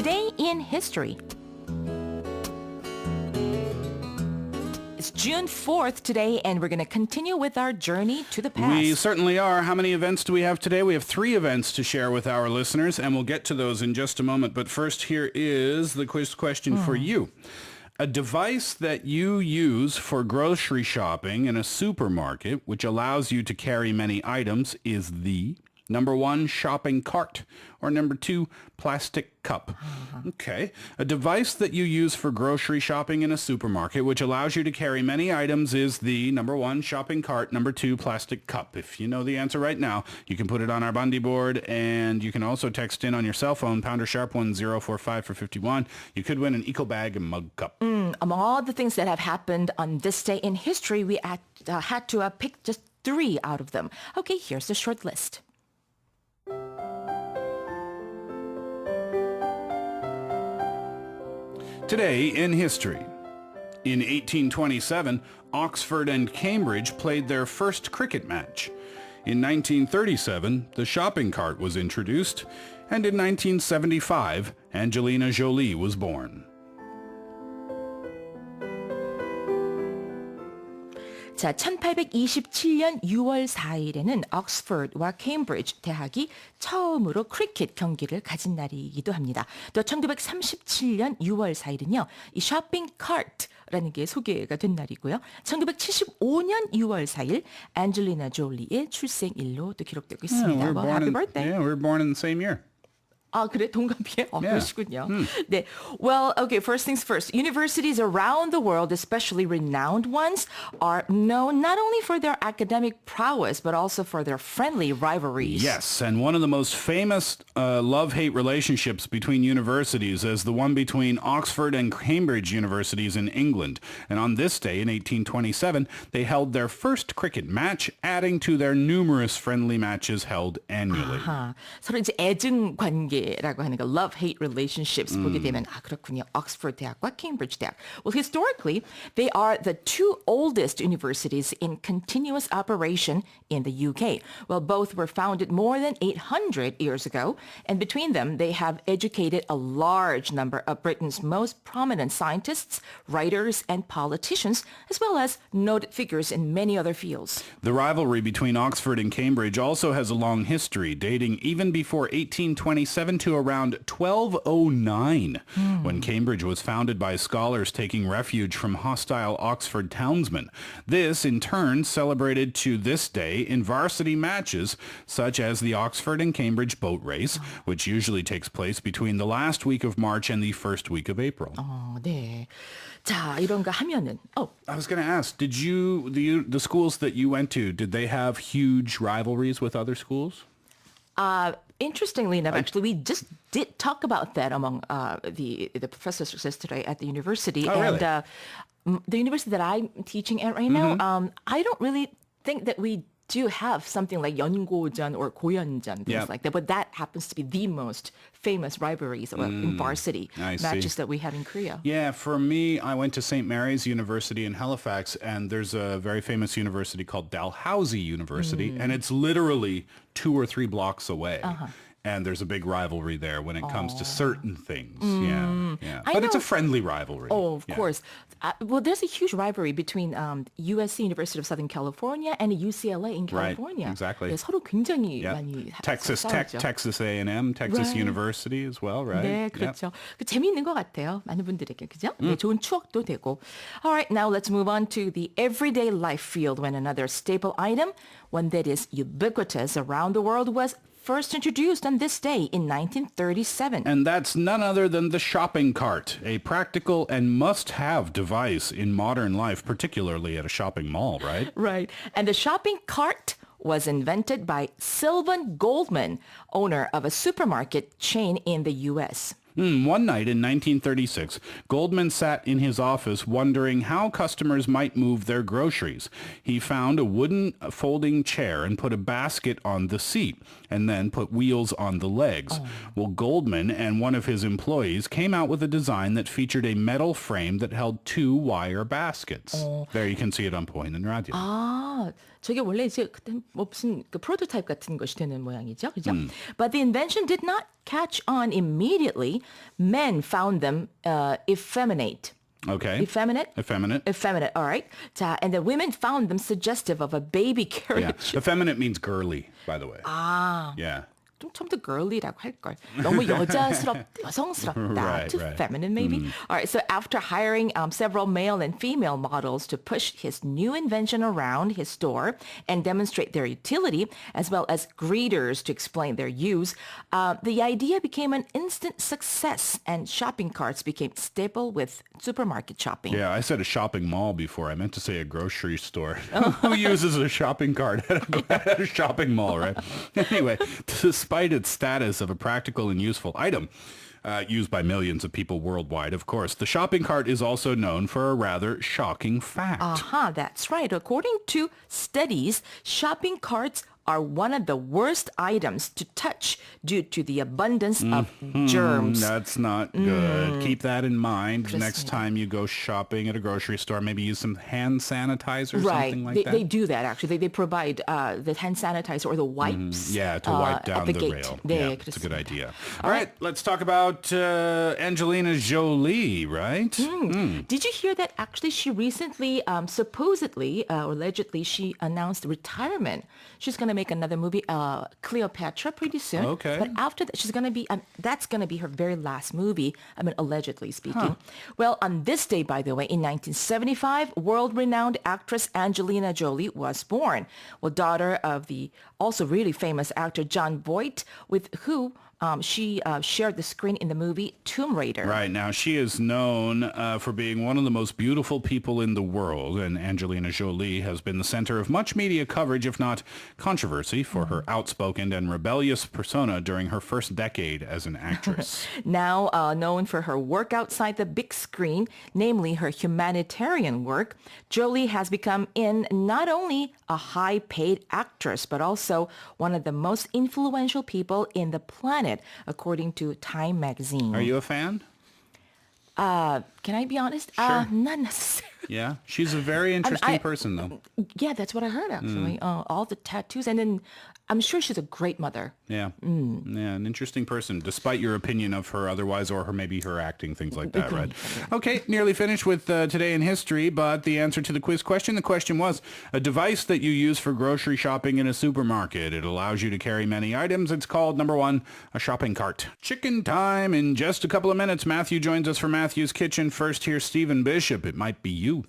Today in History. It's June 4th today, and we're going to continue with our journey to the past. We certainly are. How many events do we have today? We have 3 events to share with our listeners, and we'll get to those in just a moment. But first, here is the quiz question for you. A device that you use for grocery shopping in a supermarket, which allows you to carry many items, is the number 1, shopping cart, or number 2, plastic cup. Okay. A device that you use for grocery shopping in a supermarket, which allows you to carry many items, is the number 1, shopping cart, number 2, plastic cup. If you know the answer right now, you can put it on our Bundy board, and you can also text in on your cell phone, pounder sharp 1045 for 51. You could win an eco bag and mug cup. Among all the things that have happened on this day in history, we had to pick just 3 out of them. Okay, here's the short list. Today in history. In 1827, Oxford and Cambridge played their first cricket match. In 1937, the shopping cart was introduced, and in 1975, Angelina Jolie was born. 자, 1827년 6월 4일에는 옥스포드와 캠프릿지 대학이 처음으로 크리켓 경기를 가진 날이기도 합니다. 또 1937년 6월 4일은요. 이 쇼핑 카트라는 게 소개가 된 날이고요. 1975년 6월 4일 안젤리나 졸리의 출생일로 또 기록되고 있습니다. Happy birthday. Yeah, we were born in the same year. 아, 그래? 동갑이에요? 그러시군요. 네. Well, okay, first things first. Universities around the world, especially renowned ones, are known not only for their academic prowess, but also for their friendly rivalries. Yes, and one of the most famous love-hate relationships between universities is the one between Oxford and Cambridge universities in England. And on this day, in 1827, they held their first cricket match, adding to their numerous friendly matches held annually. 서로 이제 애증 관계 라고 하는 거 love-hate relationships 보게 되면 아 그렇군요. 옥스포드 대학과 캠브리지 대학. Well, historically, they are the 2 oldest universities in continuous operation in the UK. Well, both were founded more than 800 years ago, and between them, they have educated a large number of Britain's most prominent scientists, writers, and politicians, as well as noted figures in many other fields. The rivalry between Oxford and Cambridge also has a long history, dating even before 1827 to around 1209, when Cambridge was founded by scholars taking refuge from hostile Oxford townsmen. This, in turn, celebrated to this day in varsity matches, such as the Oxford and Cambridge boat race, which usually takes place between the last week of March and the first week of April. 네. 자, 이런 거 하면은. I was going to ask, did the schools that you went to, did they have huge rivalries with other schools? Interestingly enough, actually, we just did talk about that among the professors yesterday at the university. Oh, really? And the university that I'm teaching at right now, I don't really think that we do have something like 연고전 or 고연전, things like that. But that happens to be the most famous rivalries in varsity matches that we have in Korea. Yeah, for me, I went to St. Mary's University in Halifax, and there's a very famous university called Dalhousie University, and it's literally 2 or 3 blocks away. And there's a big rivalry there when it comes to certain things. Yeah. But it's a friendly rivalry. Oh, of course. Well, there's a huge rivalry between USC, University of Southern California, and UCLA in California. Right, exactly. 네, 서로 굉장히 많이 Texas Tech, Texas A&M, Texas University as well, right? 네, 그렇죠. 재미있는 것 같아요. 많은 분들에게, 그죠? 네, 좋은 추억도 되고. All right, now let's move on to the everyday life field when another staple item, one that is ubiquitous around the world, was first introduced on this day in 1937. And that's none other than the shopping cart, a practical and must-have device in modern life, particularly at a shopping mall, right? Right. And the shopping cart was invented by Sylvan Goldman, owner of a supermarket chain in the U.S. One night in 1936, Goldman sat in his office wondering how customers might move their groceries. He found a wooden folding chair and put a basket on the seat, and then put wheels on the legs. Well, Goldman and one of his employees came out with a design that featured a metal frame that held 2 wire baskets. There you can see it on 보이는 라디오. 아, 저게 원래 이제 그때 무슨 그 프로토타입 같은 것이 되는 모양이죠, 그죠? But the invention did not catch on immediately many men found them effeminate. Okay. Effeminate? Effeminate. Effeminate, all right. 자, and the women found them suggestive of a baby Yeah. carriage. Effeminate means girly, by the way. 아, Yeah. 좀 처음부터 girly라고 할걸. 너무 여성스럽다. Right, Too right. feminine, maybe. All right, so after hiring several male and female models to push his new invention around his store and demonstrate their utility, as well as greeters to explain their use, the idea became an instant success, and shopping carts became staple with supermarket shopping. Yeah, I said a shopping mall before. I meant to say a grocery store. Who uses a shopping cart at a shopping mall, right? Anyway, despite its status of a practical and useful item, used by millions of people worldwide, of course, the shopping cart is also known for a rather shocking fact. That's right. According to studies, shopping carts are one of the worst items to touch due to the abundance of germs. That's not good. Keep that in mind. 그렇습니다. Next time you go shopping at a grocery store, maybe use some hand sanitizer or Right. something like that. They do that, actually. They provide the hand sanitizer or the wipes. Yeah, to wipe down at the the gate. rail. 네, Yeah, it's a good 그렇습니다. idea. All right, let's talk about Angelina Jolie, right? Did you hear that actually she recently, supposedly, or allegedly, she announced retirement. She's going to make another movie, Cleopatra, pretty soon. Okay. But after that, she's going to be, that's going to be her very last movie. I mean, allegedly speaking. Well, on this day, by the way, in 1975, world-renowned actress Angelina Jolie was born. Well, daughter of the also really famous actor John Voight, with who she shared the screen in the movie Tomb Raider. Right. Now, she is known for being one of the most beautiful people in the world, and Angelina Jolie has been the center of much media coverage, if not controversy, for her outspoken and rebellious persona during her first decade as an actress. Now known for her work outside the big screen, namely her humanitarian work, Jolie has become not only a high-paid actress, but also one of the most influential people in the planet, according to Time magazine. Are you a fan? Can I be honest? Sure. Not necessarily. Yeah. She's a very interesting person, though. Yeah, that's what I heard, actually. All the tattoos. And then I'm sure she's a great mother. Yeah. Yeah, an interesting person, despite your opinion of her otherwise, or maybe her acting, things like that, right? Okay, nearly finished with Today in History, but the answer to the quiz question, the question was, a device that you use for grocery shopping in a supermarket. It allows you to carry many items. It's called, number one, a shopping cart. Chicken time in just a couple of minutes. Matthew joins us from Matthew's Kitchen. First, here's Stephen Bishop. It might be you.